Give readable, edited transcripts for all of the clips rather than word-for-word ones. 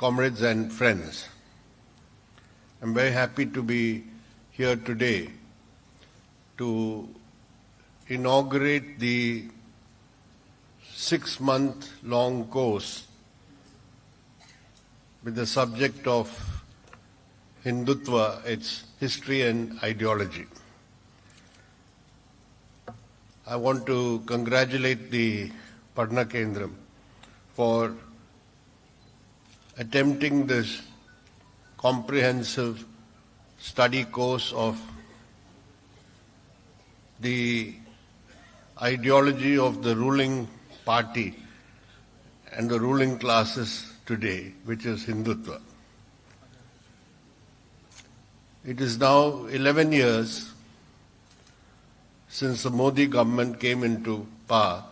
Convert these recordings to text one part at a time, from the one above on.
comrades and friends. I'm very happy to be here today to inaugurate the 6-month-long course with the subject of Hindutva, its history and ideology. I want to congratulate the Padna Kendram for attempting this comprehensive study course of the ideology of the ruling party and the ruling classes today, which is Hindutva. It is now 11 years since the Modi government came into power,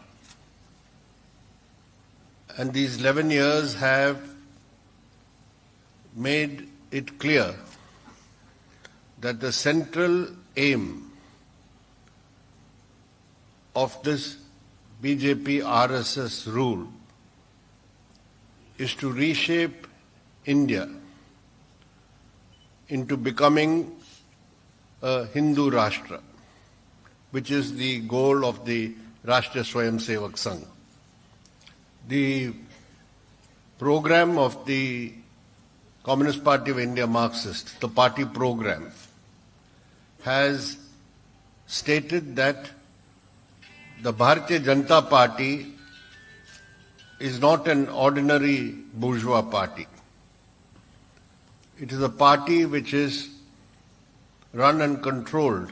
and these 11 years have made it clear that the central aim of this BJP RSS rule is to reshape India into becoming a Hindu Rashtra, which is the goal of the Rashtriya Swayamsevak Sangh. The program of the Communist Party of India Marxist, the party program, has stated that the Bharatiya Janata Party is not an ordinary bourgeois party. It is a party which is run and controlled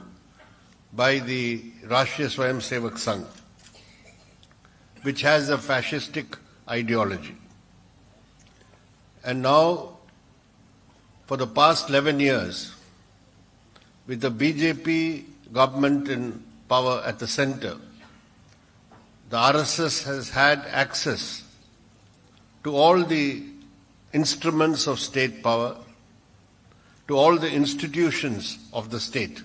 by the Rashtriya Swayamsevak Sangh, which has a fascistic ideology. And now, for the past 11 years, with the BJP government in power at the center, the RSS has had access to all the instruments of state power, to all the institutions of the state.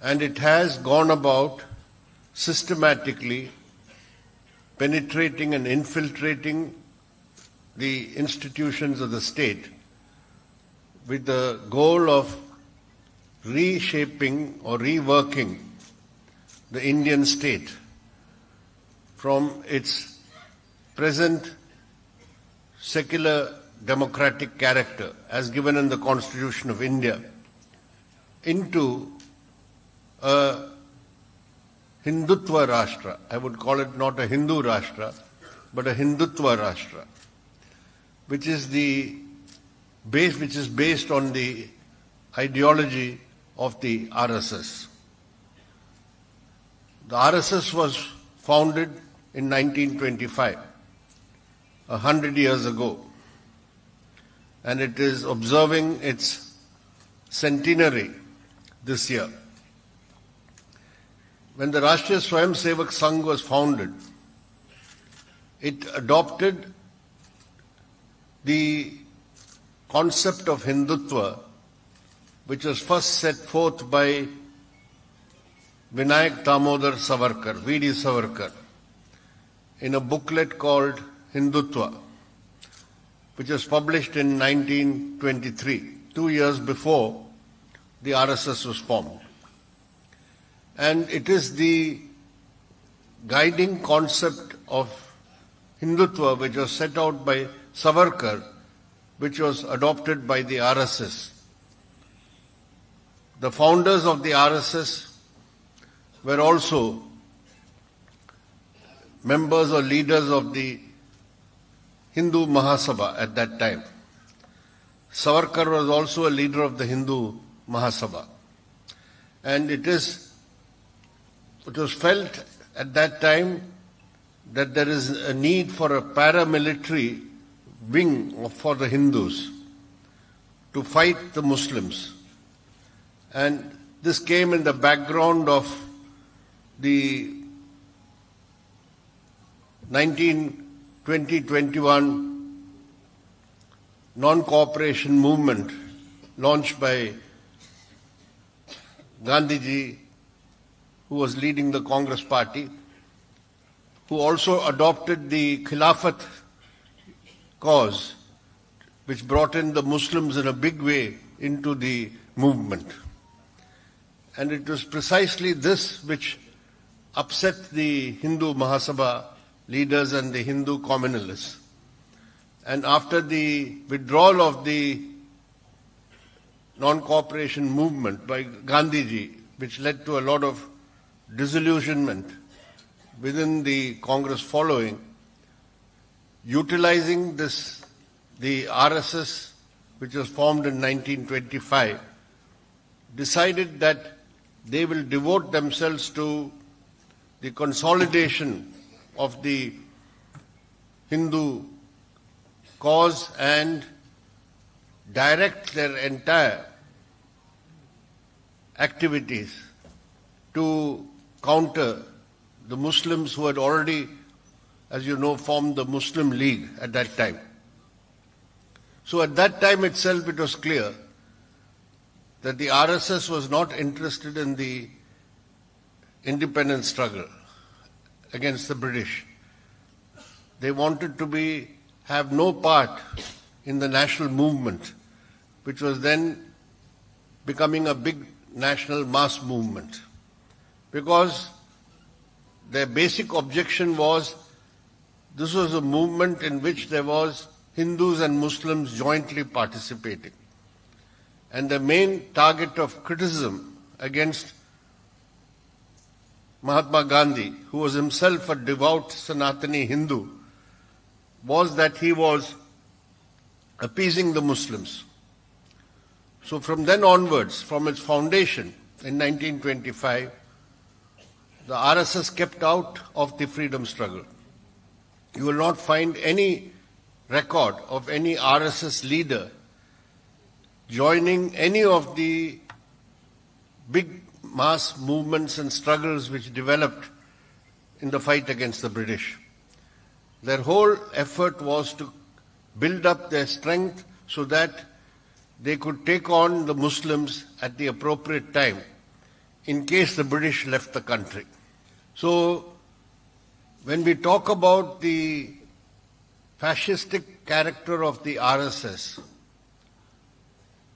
And it has gone about systematically penetrating and infiltrating the institutions of the state with the goal of reshaping or reworking the Indian state from its present secular democratic character as given in the Constitution of India into a Hindutva Rashtra. I would call it not a Hindu Rashtra, but a Hindutva Rashtra, which is based on the ideology of the RSS. The RSS was founded in 1925, 100 years ago, and it is observing its centenary this year. When the Rashtriya Swayamsevak Sangh was founded, it adopted the concept of Hindutva, which was first set forth by Vinayak Damodar Savarkar, V.D. Savarkar, in a booklet called Hindutva, which was published in 1923, 2 years before the RSS was formed. And it is the guiding concept of Hindutva which was set out by Savarkar, which was adopted by the RSS. The founders of the RSS were also members or leaders of the Hindu Mahasabha at that time. Savarkar was also a leader of the Hindu Mahasabha. And it was felt at that time that there is a need for a paramilitary wing for the Hindus to fight the Muslims. And this came in the background of the 1920-21 non-cooperation movement launched by Gandhiji, who was leading the Congress party, who also adopted the Khilafat cause which brought in the Muslims in a big way into the movement. And it was precisely this which upset the Hindu Mahasabha leaders and the Hindu communalists. And after the withdrawal of the non-cooperation movement by Gandhiji, which led to a lot of disillusionment within the Congress following, utilizing this, the RSS, which was formed in 1925, decided that they will devote themselves to the consolidation of the Hindu cause and direct their entire activities to counter the Muslims who had already, as you know, formed the Muslim League at that time. So at that time itself it was clear that the RSS was not interested in the independence struggle against the British. They wanted to have no part in the national movement, which was then becoming a big national mass movement. Because their basic objection was this was a movement in which there was Hindus and Muslims jointly participating. And the main target of criticism against Mahatma Gandhi, who was himself a devout Sanatani Hindu, was that he was appeasing the Muslims. So from then onwards, from its foundation in 1925, the RSS kept out of the freedom struggle. You will not find any record of any RSS leader joining any of the big mass movements and struggles which developed in the fight against the British. Their whole effort was to build up their strength so that they could take on the Muslims at the appropriate time in case the British left the country. So when we talk about the fascistic character of the RSS,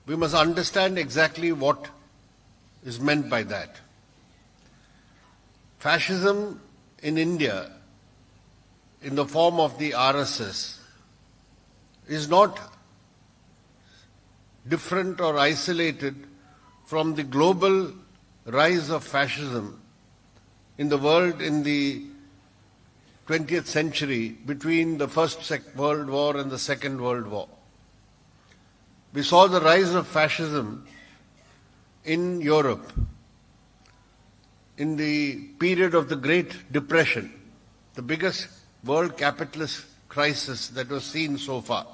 we must understand exactly what is meant by that. Fascism in India, in the form of the RSS, is not different or isolated from the global rise of fascism in the world in the 20th century between the First World War and the Second World War. We saw the rise of fascism in Europe in the period of the Great Depression, the biggest world capitalist crisis that was seen so far,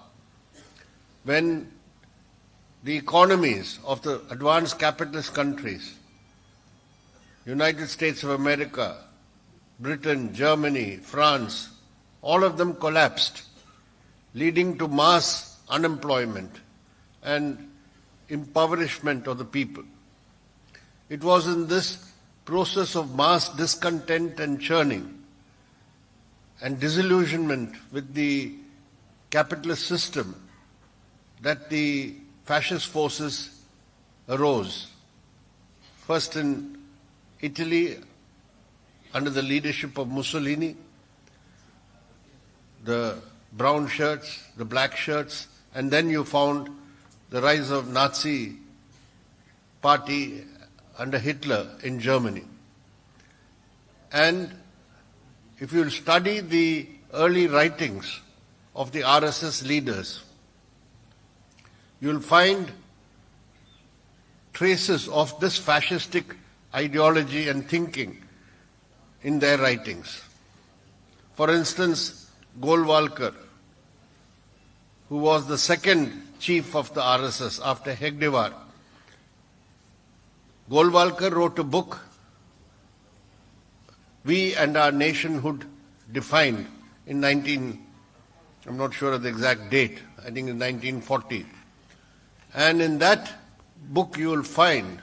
when the economies of the advanced capitalist countries, United States of America, Britain, Germany, France, all of them collapsed, leading to mass unemployment and impoverishment of the people. It was in this process of mass discontent and churning and disillusionment with the capitalist system that the fascist forces arose. First in Italy, under the leadership of Mussolini, the brown shirts, the black shirts, and then you found the rise of Nazi party under Hitler in Germany. And if you study the early writings of the RSS leaders, you'll find traces of this fascistic ideology and thinking in their writings. For instance, Golwalkar, who was the second chief of the RSS after Hegdewar, Golwalkar wrote a book, We and Our Nationhood Defined, in I'm not sure of the exact date, I think in 1940. And in that book you will find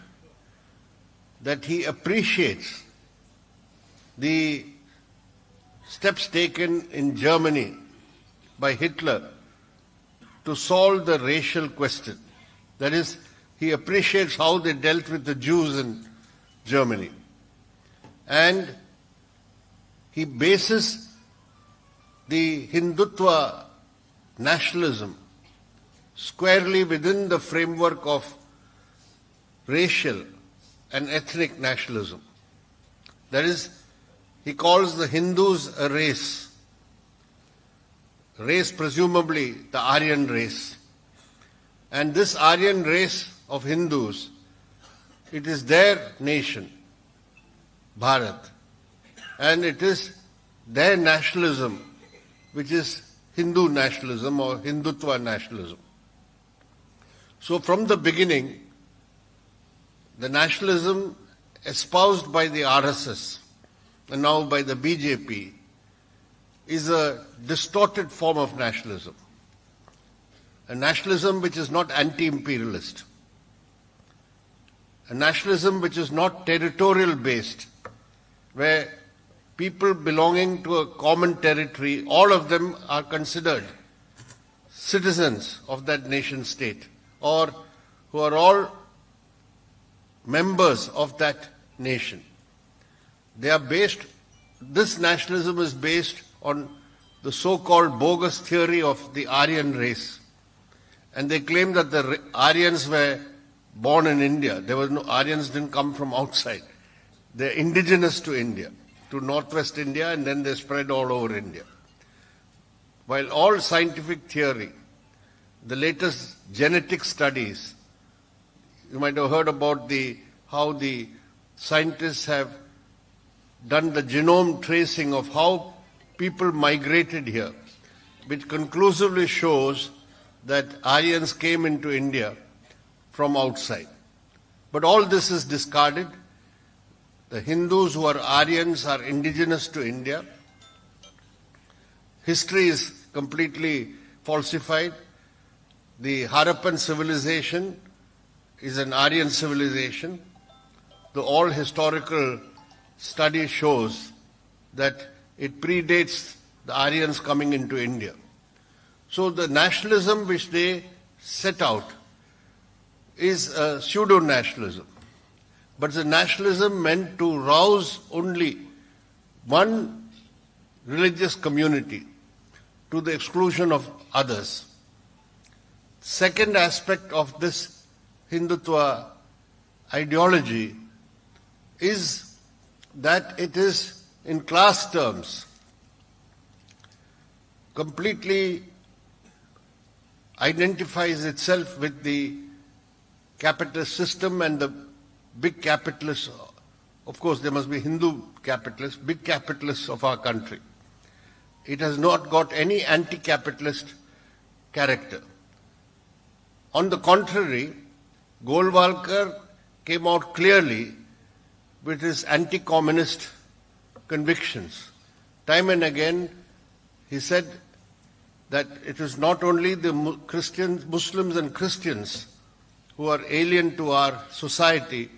that he appreciates the steps taken in Germany by Hitler to solve the racial question. That is, he appreciates how they dealt with the Jews in Germany. And he bases the Hindutva nationalism squarely within the framework of racial and ethnic nationalism. That is, he calls the Hindus a race presumably the Aryan race. And this Aryan race of Hindus, it is their nation, Bharat, and it is their nationalism, which is Hindu nationalism or Hindutva nationalism. So from the beginning, the nationalism espoused by the RSS and now by the BJP is a distorted form of nationalism. A nationalism which is not anti-imperialist. A nationalism which is not territorial based, where people belonging to a common territory, all of them are considered citizens of that nation state, or who are all members of that nation. They are based, this nationalism is based on the so-called bogus theory of the Aryan race. And they claim that the Aryans were born in India. There was no, Aryans didn't come from outside. They're indigenous to India, to northwest India, and then they spread all over India. While all scientific theory, the latest genetic studies, you might have heard about how the scientists have done the genome tracing of how people migrated here, which conclusively shows that Aryans came into India from outside. But all this is discarded. The Hindus who are Aryans are indigenous to India. History is completely falsified. The Harappan civilization is an Aryan civilization. All historical study shows that it predates the Aryans coming into India. So the nationalism which they set out is a pseudo-nationalism. But it's a nationalism meant to rouse only one religious community to the exclusion of others. Second aspect of this Hindutva ideology is that it is, in class terms, completely identifies itself with the capitalist system and the big capitalists. Of course, there must be Hindu capitalists, big capitalists of our country. It has not got any anti-capitalist character. On the contrary, Golwalkar came out clearly with his anti-communist convictions. Time and again, he said that it is not only the Muslims and Christians who are alien to our society,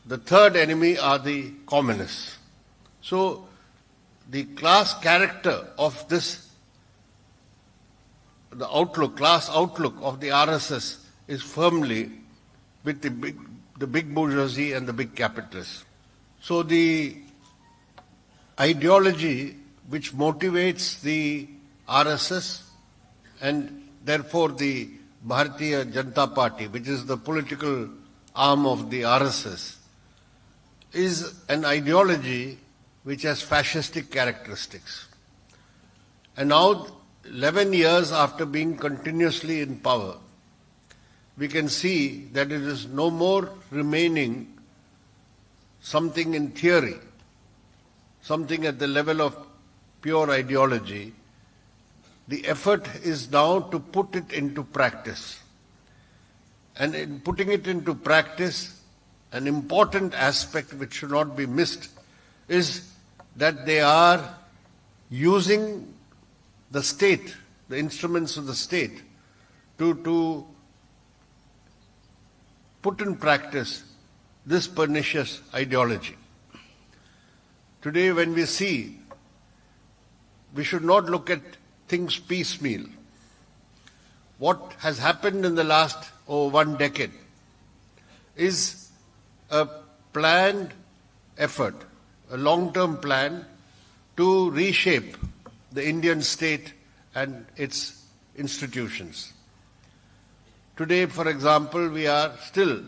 the third enemy are the communists. So the class character of this, the outlook, class outlook of the RSS is firmly with the big bourgeoisie and the big capitalists. So the ideology which motivates the RSS and therefore the Bharatiya Janata Party, which is the political arm of the RSS, is an ideology which has fascistic characteristics. And now, 11 years after being continuously in power, we can see that it is no more remaining something in theory, something at the level of pure ideology. The effort is now to put it into practice. And in putting it into practice, an important aspect which should not be missed is that they are using the state, the instruments of the state, to put in practice this pernicious ideology. Today, when we see, we should not look at things piecemeal. what has happened in the last 1 decade is a planned effort, a long-term plan to reshape the Indian state and its institutions. Today, for example, we are still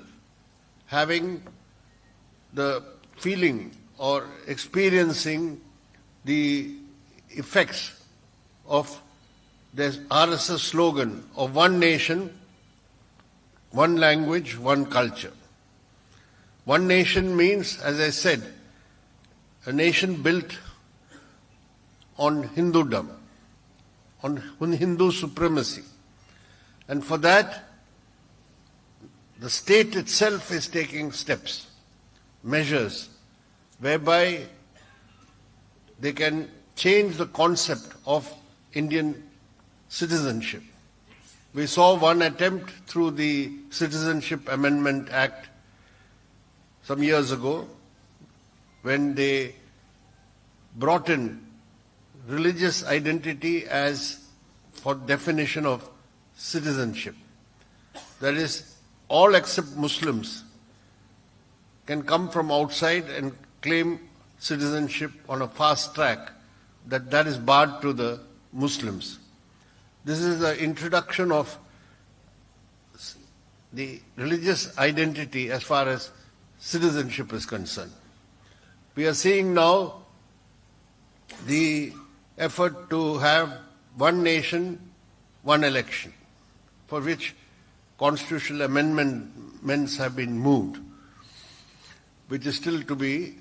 having the feeling or experiencing the effects of the RSS slogan of one nation, one language, one culture. One nation means, as I said, a nation built on Hindudom, on Hindu supremacy. And for that, the state itself is taking steps, measures, whereby they can change the concept of Indian citizenship. We saw one attempt through the Citizenship Amendment Act some years ago when they brought in religious identity as for definition of citizenship. That is, all except Muslims can come from outside and claim citizenship on a fast track, that is barred to the Muslims. This is the introduction of the religious identity as far as citizenship is concerned. We are seeing now the effort to have one nation, one election, for which constitutional amendments have been moved, which is still to be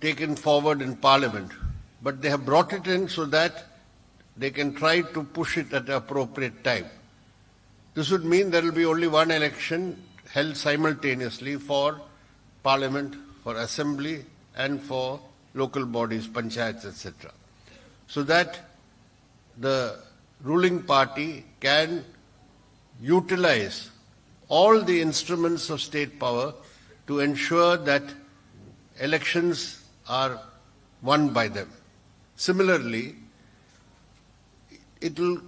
taken forward in Parliament. But they have brought it in so that they can try to push it at the appropriate time. This would mean there will be only one election held simultaneously for Parliament, for Assembly, and for local bodies, panchayats, etc. So that the ruling party can utilize all the instruments of state power to ensure that elections are won by them. Similarly, it will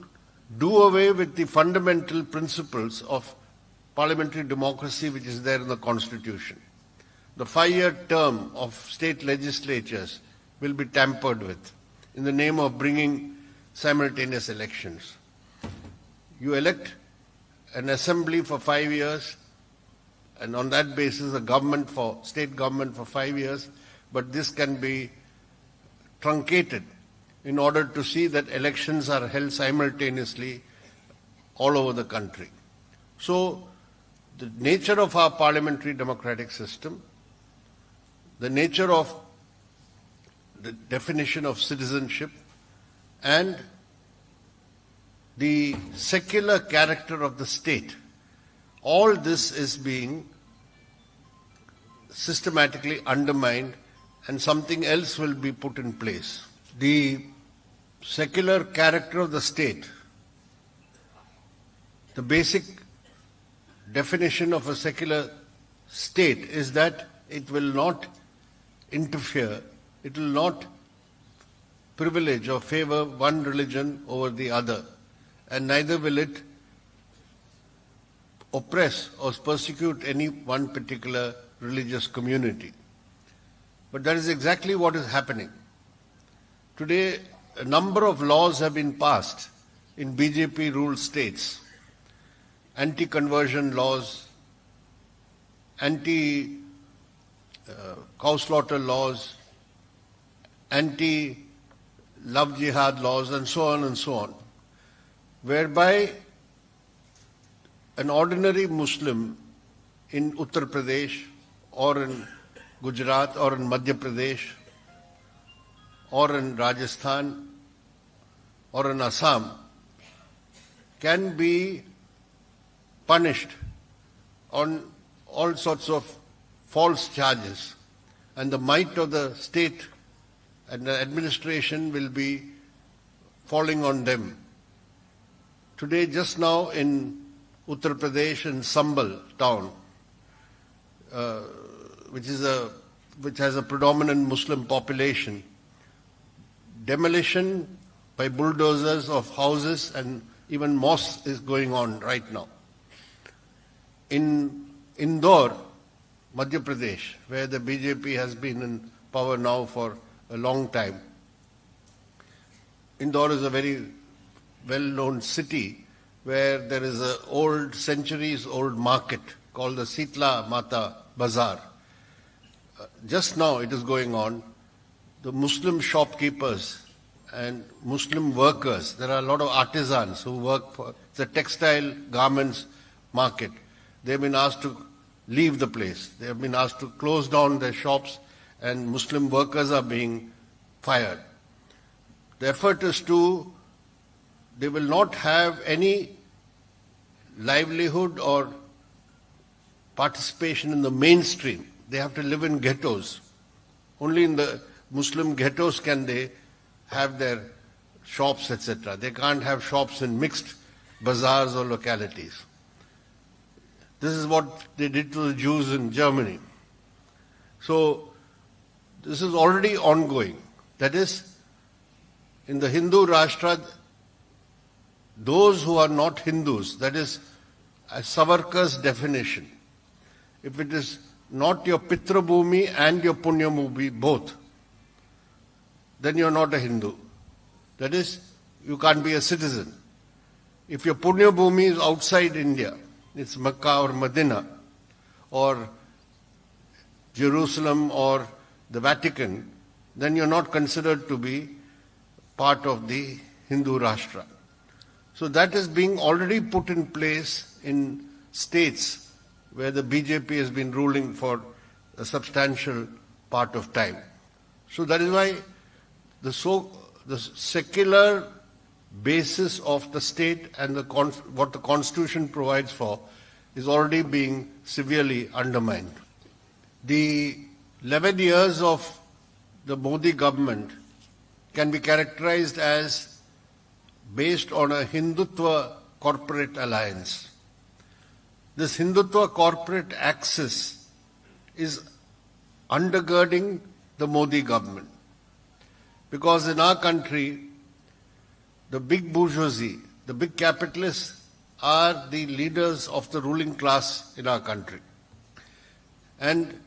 do away with the fundamental principles of parliamentary democracy which is there in the Constitution. The 5-year term of state legislatures will be tampered with in the name of bringing simultaneous elections. You elect an assembly for 5 years, and on that basis a government for state government for 5 years, but this can be truncated in order to see that elections are held simultaneously all over the country. So the nature of our parliamentary democratic system, the nature of the definition of citizenship, and the secular character of the state, all this is being systematically undermined and something else will be put in place. The secular character of the state, the basic definition of a secular state is that it will not interfere, it will not privilege or favor one religion over the other, and neither will it oppress or persecute any one particular religious community. But that is exactly what is happening. Today, a number of laws have been passed in BJP-ruled states. Anti-conversion laws, anti-cow slaughter laws, anti-love jihad laws, and so on, whereby an ordinary Muslim in Uttar Pradesh or in Gujarat or in Madhya Pradesh or in Rajasthan or in Assam can be punished on all sorts of false charges, and the might of the state and the administration will be falling on them. Today, just now in Uttar Pradesh, in Sambal town, which has a predominant Muslim population, demolition by bulldozers of houses, and even mosques is going on right now. In Indore, Madhya Pradesh, where the BJP has been in power now for a long time, Indore is a very well-known city where there is an old, centuries-old market called the Sitla Mata Bazaar. Just now it is going on. The Muslim shopkeepers and Muslim workers, there are a lot of artisans who work for the textile garments market. They have been asked to leave the place. They have been asked to close down their shops, and Muslim workers are being fired. The effort is they will not have any livelihood or participation in the mainstream. They have to live in ghettos. Only in the Muslim ghettos can they have their shops, etc. They can't have shops in mixed bazaars or localities. This is what they did to the Jews in Germany. So, this is already ongoing. That is, in the Hindu Rashtra, those who are not Hindus, that is, Savarkar's definition, if it is not your Pitra Bhumi and your Punya Bhumi both, then you are not a Hindu. That is, you can't be a citizen. If your Punya Bhumi is outside India, it's Mecca or Medina or Jerusalem or the Vatican, then you're not considered to be part of the Hindu Rashtra. So that is being already put in place in states where the BJP has been ruling for a substantial part of time. So that is why the secular basis of the state and what the Constitution provides for is already being severely undermined. The 11 years of the Modi government can be characterized as based on a Hindutva corporate alliance. This Hindutva corporate axis is undergirding the Modi government. Because in our country, the big bourgeoisie, the big capitalists are the leaders of the ruling class in our country. And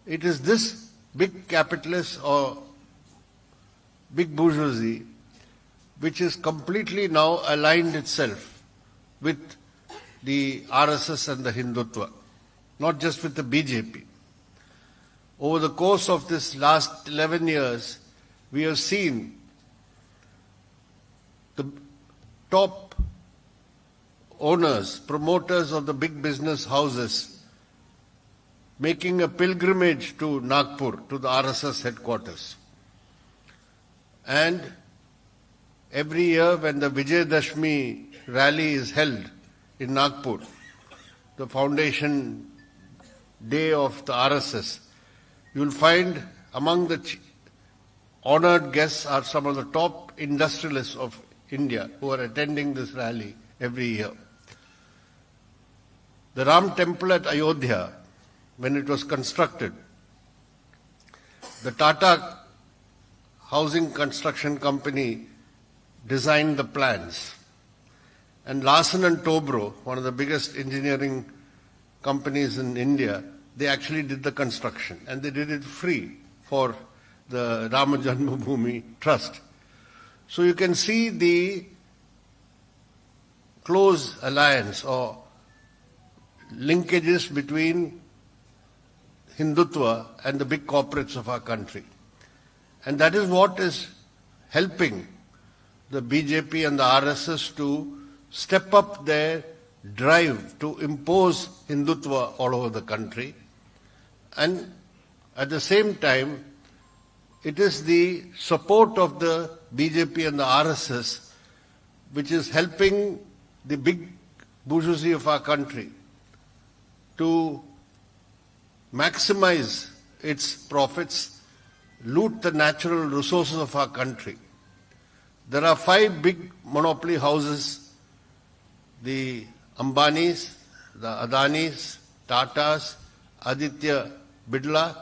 it is this big capitalist or big bourgeoisie which is completely now aligned itself with the RSS and the Hindutva, not just with the BJP. Over the course of this last 11 years, we have seen the top owners, promoters of the big business houses making a pilgrimage to Nagpur, to the RSS headquarters. And every year when the Vijayadashmi rally is held in Nagpur, the foundation day of the RSS, you will find among the honored guests are some of the top industrialists of India who are attending this rally every year. The Ram temple at Ayodhya, when it was constructed, the Tata Housing Construction Company designed the plans. And Larsen and Toubro, one of the biggest engineering companies in India, they actually did the construction. And they did it free for the Rama Janmabhoomi Trust. So you can see the close alliance or linkages between Hindutva and the big corporates of our country. And that is what is helping the BJP and the RSS to step up their drive to impose Hindutva all over the country. And at the same time, it is the support of the BJP and the RSS which is helping the big bourgeoisie of our country to maximize its profits, loot the natural resources of our country. There are 5 big monopoly houses, the Ambanis, the Adanis, Tatas, Aditya Birla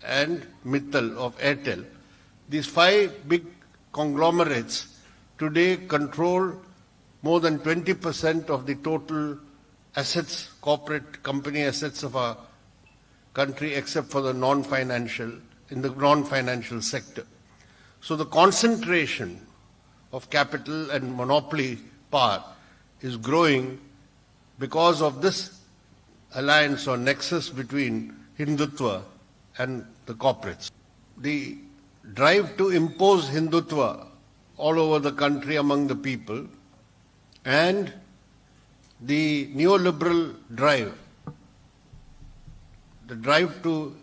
and Mittal of Airtel. These 5 big conglomerates today control more than 20% of the total assets, corporate company assets of our country, except for the in the non-financial sector. So the concentration of capital and monopoly power is growing because of this alliance or nexus between Hindutva and the corporates. The drive to impose Hindutva all over the country among the people and the neoliberal drive, the drive to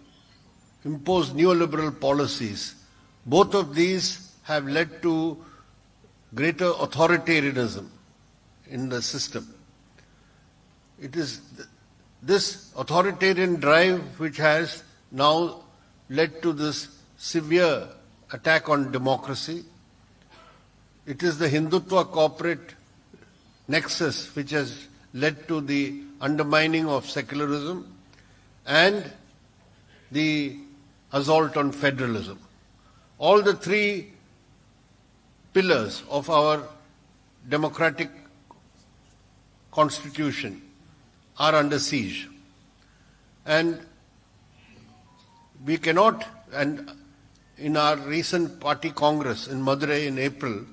impose neoliberal policies, both of these have led to greater authoritarianism in the system. It is this authoritarian drive which has now led to this severe attack on democracy. It is the Hindutva corporate nexus which has led to the undermining of secularism and the assault on federalism. All the three pillars of our democratic constitution are under siege. And we cannot, and in our recent party congress in Madurai in April,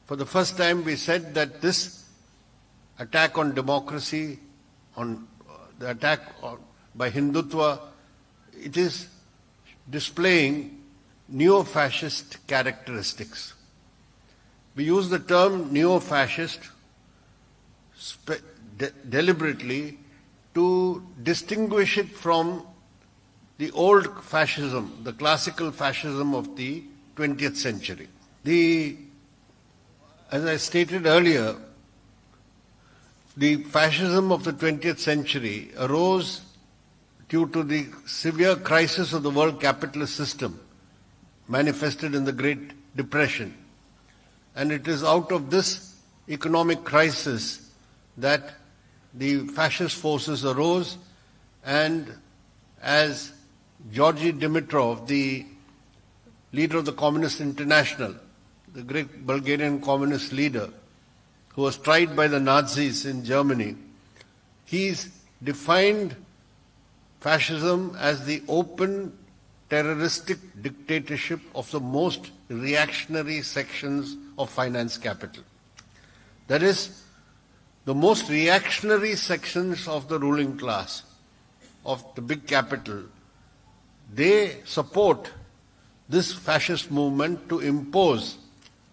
for the first time we said that this attack on democracy, on the attack by Hindutva, it is displaying neo-fascist characteristics. We use the term neo-fascist deliberately to distinguish it from the old fascism, the classical fascism of the 20th century. As I stated earlier, the fascism of the 20th century arose due to the severe crisis of the world capitalist system manifested in the Great Depression. And it is out of this economic crisis that the fascist forces arose, and as Georgy Dimitrov, the leader of the Communist International, the great Bulgarian communist leader, who was tried by the Nazis in Germany, he's defined fascism as the open terroristic dictatorship of the most reactionary sections of finance capital. That is, the most reactionary sections of the ruling class, of the big capital, they support this fascist movement to impose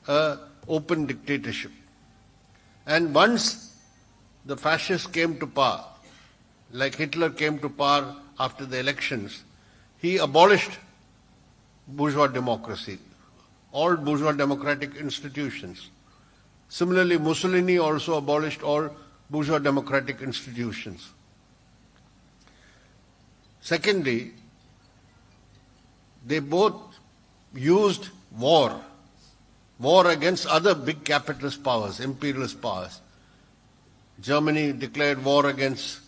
an open dictatorship. And once the fascists came to power, like Hitler came to power after the elections, he abolished bourgeois democracy, all bourgeois democratic institutions. Similarly, Mussolini also abolished all bourgeois democratic institutions. Secondly, they both used war against other big capitalist powers, imperialist powers. Germany declared war against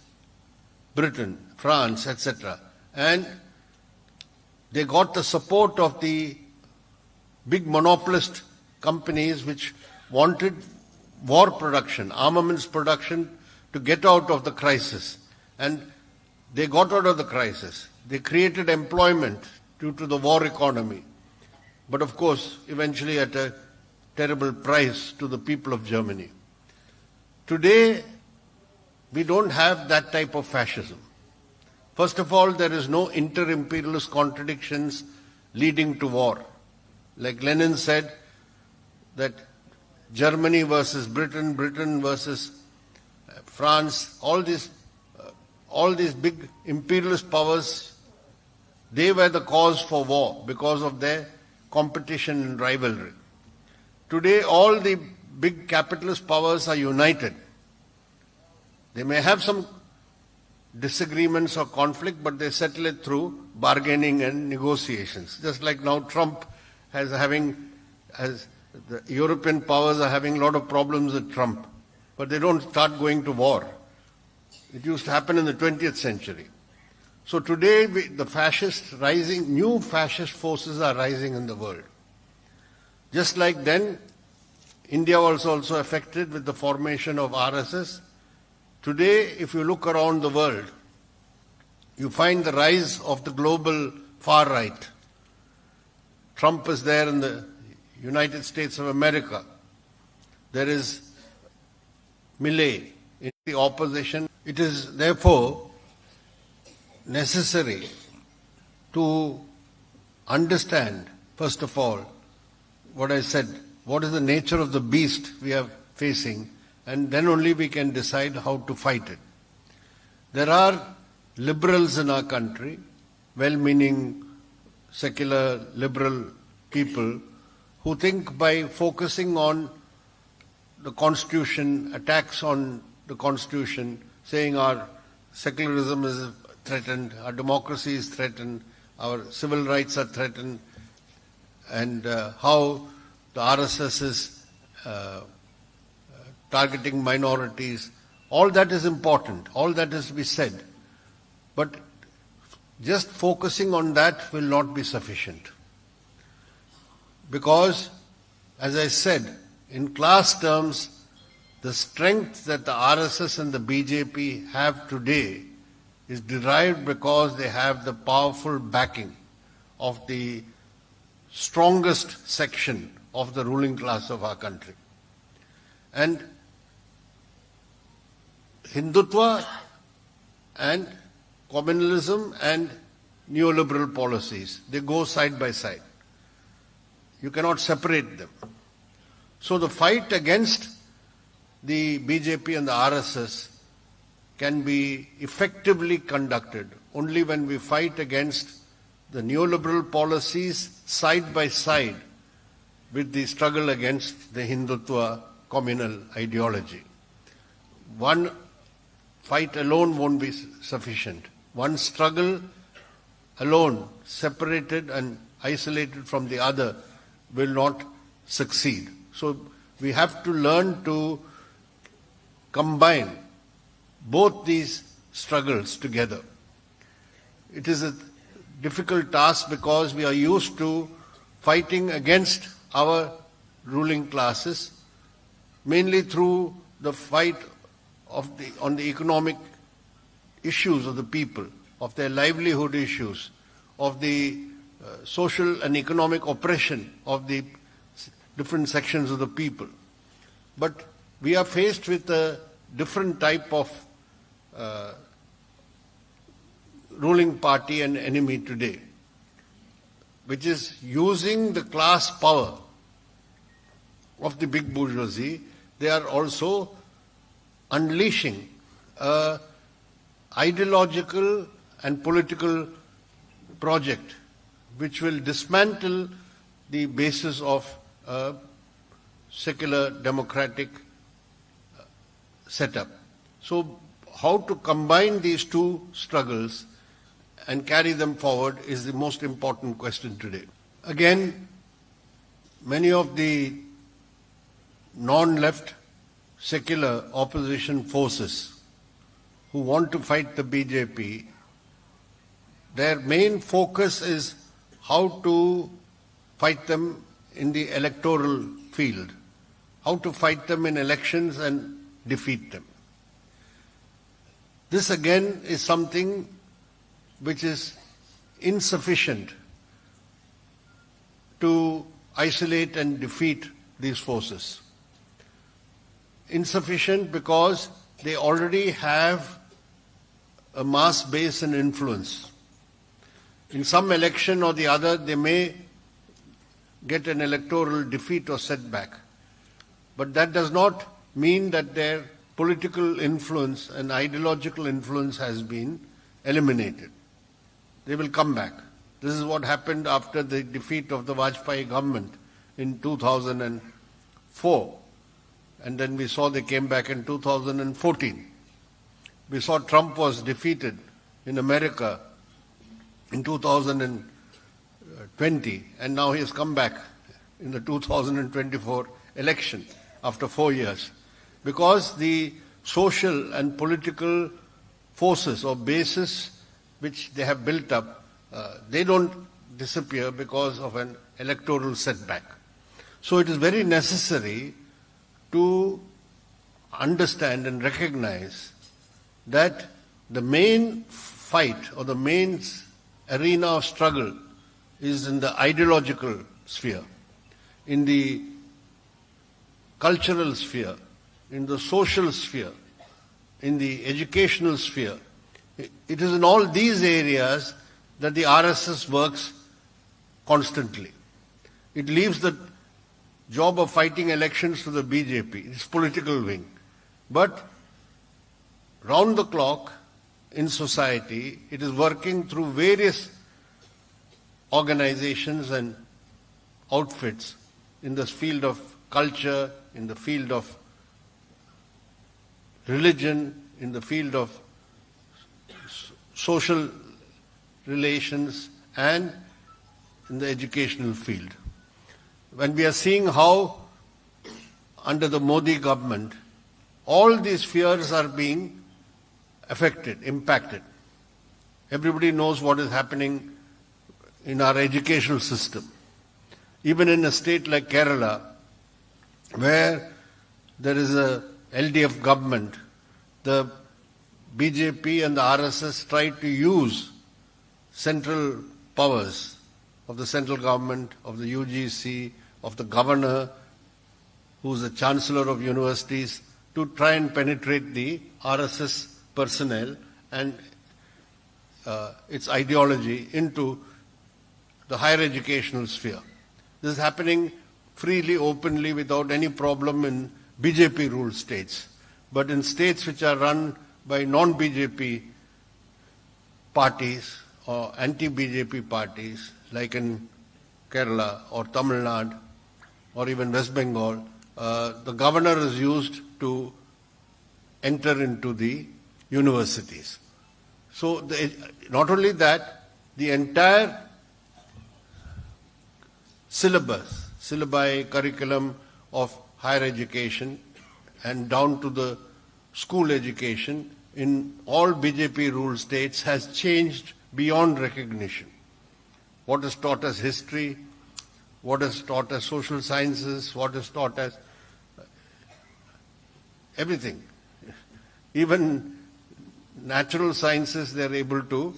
Britain, France, etc. And they got the support of the big monopolist companies which wanted war production, armaments production, to get out of the crisis. And they got out of the crisis. They created employment due to the war economy. But of course, eventually at a terrible price to the people of Germany. Today, we don't have that type of fascism. First of all, there is no inter-imperialist contradictions leading to war. Like Lenin said, that Germany versus Britain, Britain versus France, all these big imperialist powers, they were the cause for war because of their competition and rivalry. Today, all the big capitalist powers are united. They may have some disagreements or conflict, but they settle it through bargaining and negotiations. Just like now Trump as the European powers are having a lot of problems with Trump, but they don't start going to war. It used to happen in the 20th century. So today, the fascists rising, new fascist forces are rising in the world. Just like then, India was also affected with the formation of RSS. Today, if you look around the world, you find the rise of the global far right. Trump is there in the United States of America. There is Millet in the opposition. It is therefore necessary to understand, first of all, what I said, what is the nature of the beast we are facing, and then only we can decide how to fight it. There are liberals in our country, well-meaning, secular, liberal people, who think by focusing on the Constitution, attacks on the Constitution, saying our secularism is threatened, our democracy is threatened, our civil rights are threatened, and how the RSS is targeting minorities. All that is important, all that is to be said. But just focusing on that will not be sufficient. Because, as I said, in class terms, the strength that the RSS and the BJP have today is derived because they have the powerful backing of the strongest section of the ruling class of our country. And Hindutva and communalism and neoliberal policies, they go side by side. You cannot separate them. So the fight against the BJP and the RSS can be effectively conducted only when we fight against the neoliberal policies side by side with the struggle against the Hindutva communal ideology. One fight alone won't be sufficient. One struggle alone, separated and isolated from the other, will not succeed. So we have to learn to combine both these struggles together. It is a difficult task because we are used to fighting against our ruling classes, mainly through the fight on the economic issues of the people, of their livelihood issues, of the social and economic oppression of the different sections of the people. But we are faced with a different type of ruling party and enemy today, which is using the class power of the big bourgeoisie. They are also unleashing an ideological and political project which will dismantle the basis of a secular democratic setup. So how to combine these two struggles and carry them forward is the most important question today. Again, many of the non-left secular opposition forces who want to fight the BJP, their main focus is how to fight them in the electoral field, how to fight them in elections and defeat them. This again is something which is insufficient to isolate and defeat these forces. Insufficient because they already have a mass base and influence. In some election or the other, they may get an electoral defeat or setback. But that does not mean that their political influence and ideological influence has been eliminated. They will come back. This is what happened after the defeat of the Vajpayee government in 2004. And then we saw they came back in 2014. We saw Trump was defeated in America in 2020, and now he has come back in the 2024 election after 4 years. Because the social and political forces or bases which they have built up, they don't disappear because of an electoral setback. So it is very necessary to understand and recognize that the main fight or the main arena of struggle is in the ideological sphere, in the cultural sphere, in the social sphere, in the educational sphere. It is in all these areas that the RSS works constantly. It leaves the job of fighting elections to the BJP, its political wing. But round the clock in society, it is working through various organizations and outfits in the field of culture, in the field of religion, in the field of social relations, and in the educational field. When we are seeing how under the Modi government all these spheres are being affected, impacted. Everybody knows what is happening in our educational system. Even in a state like Kerala, where there is a LDF government, the BJP and the RSS try to use central powers of the central government, of the UGC, of the governor, who is the chancellor of universities, to try and penetrate the RSS personnel and its ideology into the higher educational sphere. This is happening freely, openly, without any problem in BJP-ruled states. But in states which are run by non-BJP parties or anti-BJP parties, like in Kerala or Tamil Nadu or even West Bengal, the governor is used to enter into the universities. So not only that, the entire syllabi, curriculum of higher education and down to the school education in all BJP-ruled states has changed beyond recognition. What is taught as history, what is taught as social sciences, what is taught as everything. Even natural sciences, they are able to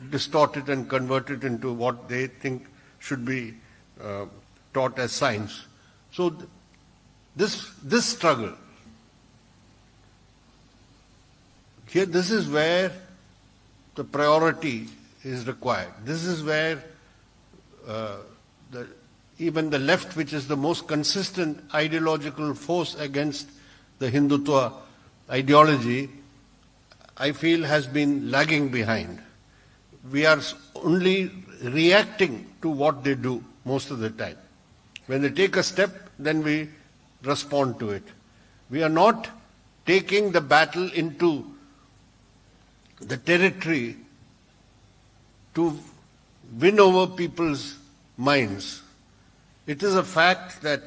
distort it and convert it into what they think should be taught as science. So this struggle, here this is where the priority is required. This is where even the left, which is the most consistent ideological force against the Hindutva ideology, I feel has been lagging behind. We are only reacting to what they do most of the time. When they take a step, then we respond to it. We are not taking the battle into the territory to win over people's minds. It is a fact that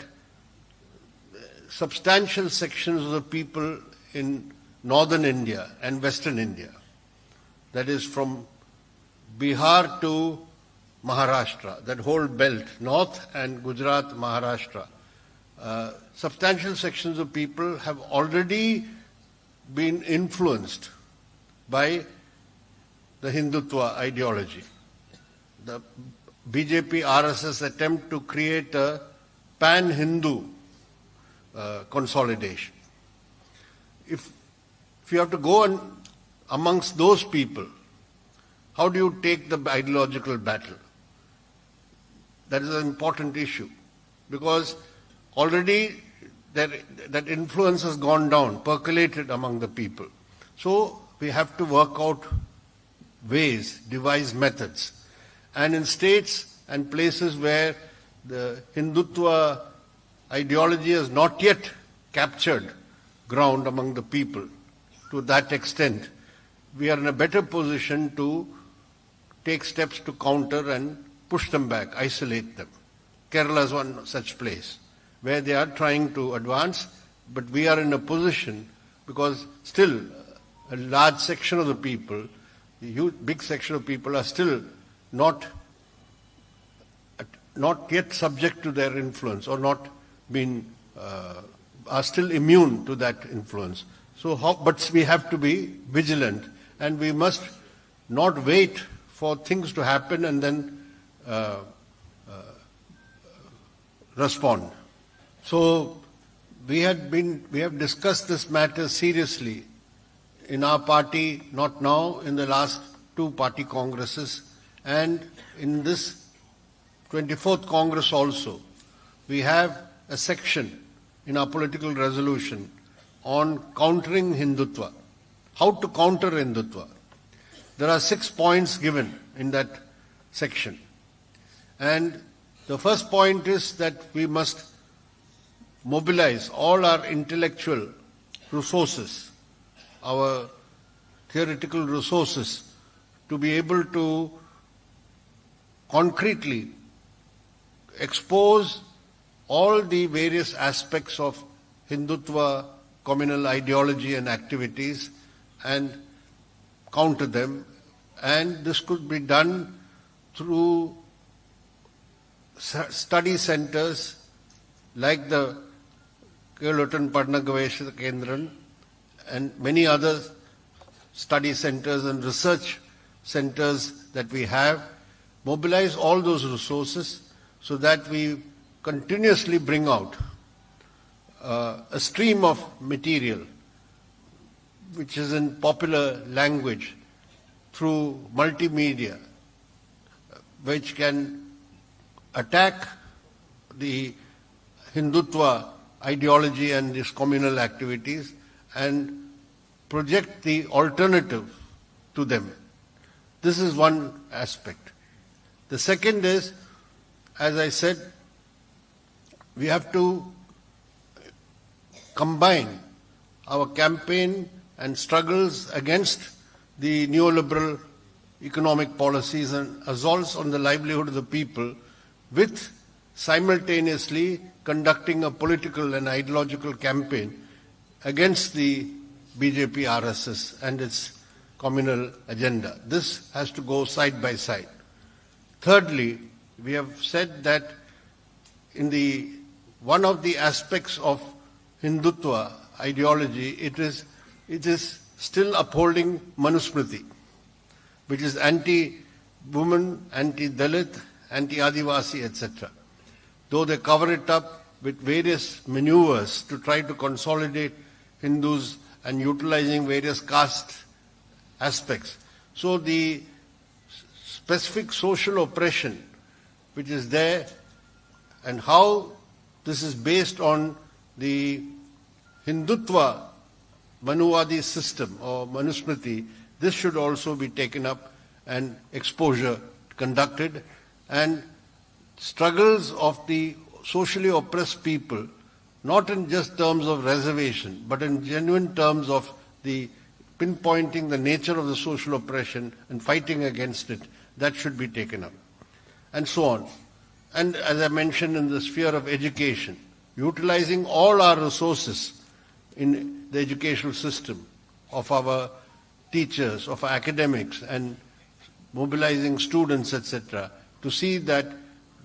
substantial sections of the people in northern India and western India, that is from Bihar to Maharashtra, that whole belt, north and Gujarat, Maharashtra, substantial sections of people have already been influenced by the Hindutva ideology. The BJP RSS attempt to create a pan-Hindu consolidation. If you have to go amongst those people, how do you take the ideological battle? That is an important issue, because already that influence has gone down, percolated among the people. So we have to work out ways, devise methods. And in states and places where the Hindutva ideology has not yet captured ground among the people to that extent, we are in a better position to take steps to counter and push them back, isolate them. Kerala is one such place where they are trying to advance, but we are in a position, because still a large section of the people, a big section of people are still not yet subject to their influence or not been are still immune to that influence. But we have to be vigilant, and we must not wait for things to happen and then respond. So we have discussed this matter seriously in our party, not now, in the last 2 party congresses, and in this 24th Congress also. We have a section in our political resolution on countering Hindutva, how to counter Hindutva. There are 6 points given in that section. And the first point is that we must mobilize all our intellectual resources, our theoretical resources, to be able to concretely expose all the various aspects of Hindutva, communal ideology and activities, and counter them. And this could be done through study centers like the Keluettan Centre and many other study centers and research centers that we have. Mobilize all those resources so that we continuously bring out a stream of material which is in popular language through multimedia, which can attack the Hindutva ideology and its communal activities and project the alternative to them. This is one aspect. The second is, as I said, we have to combine our campaign and struggles against the neoliberal economic policies and assaults on the livelihood of the people with simultaneously conducting a political and ideological campaign against the BJP RSS and its communal agenda. This has to go side by side. Thirdly, we have said that in one of the aspects of Hindutva ideology, it is still upholding Manusmriti, which is anti-woman, anti-Dalit, anti-Adivasi, etc. Though they cover it up with various maneuvers to try to consolidate Hindus and utilizing various caste aspects. So the specific social oppression which is there and how this is based on the Hindutva Manuvadi system or Manusmriti, this should also be taken up and exposure conducted, and struggles of the socially oppressed people, not in just terms of reservation, but in genuine terms of the pinpointing the nature of the social oppression and fighting against it, that should be taken up, and so on. And as I mentioned, in the sphere of education, utilizing all our resources in the educational system, of our teachers, of our academics, and mobilizing students, etc., to see that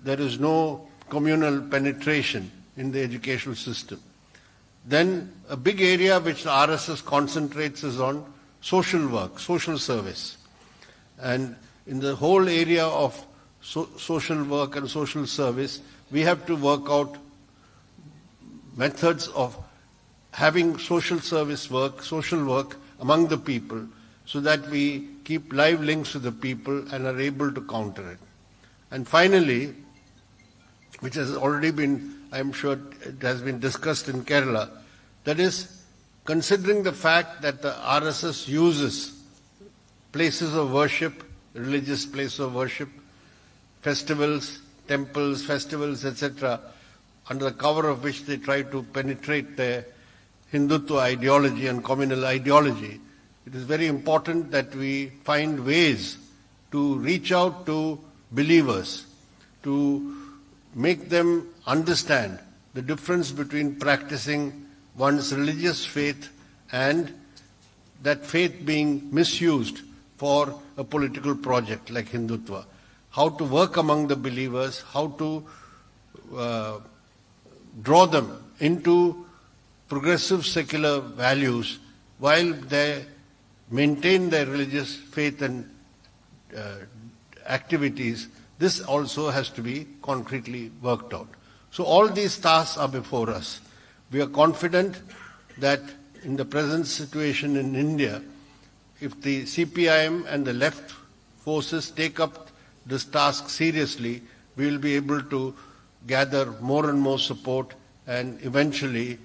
there is no communal penetration in the educational system. Then a big area which the RSS concentrates is on social work, social service. And in the whole area of social work and social service, we have to work out methods of having social service work, social work among the people, so that we keep live links with the people and are able to counter it. And finally, which has already been, I'm sure it has been discussed in Kerala, that is, considering the fact that the RSS uses places of worship, religious places of worship, festivals, temples, festivals, etc., under the cover of which they try to penetrate their Hindutva ideology and communal ideology, it is very important that we find ways to reach out to believers, to make them understand the difference between practicing one's religious faith and that faith being misused for a political project like Hindutva. How to work among the believers, how to draw them into progressive secular values while they maintain their religious faith and activities, this also has to be concretely worked out. So all these tasks are before us. We are confident that in the present situation in India, if the CPIM and the left forces take up this task seriously, we will be able to gather more and more support and eventually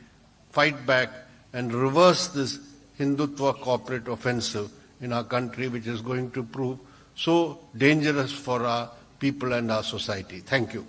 fight back and reverse this Hindutva corporate offensive in our country, which is going to prove so dangerous for our people and our society. Thank you.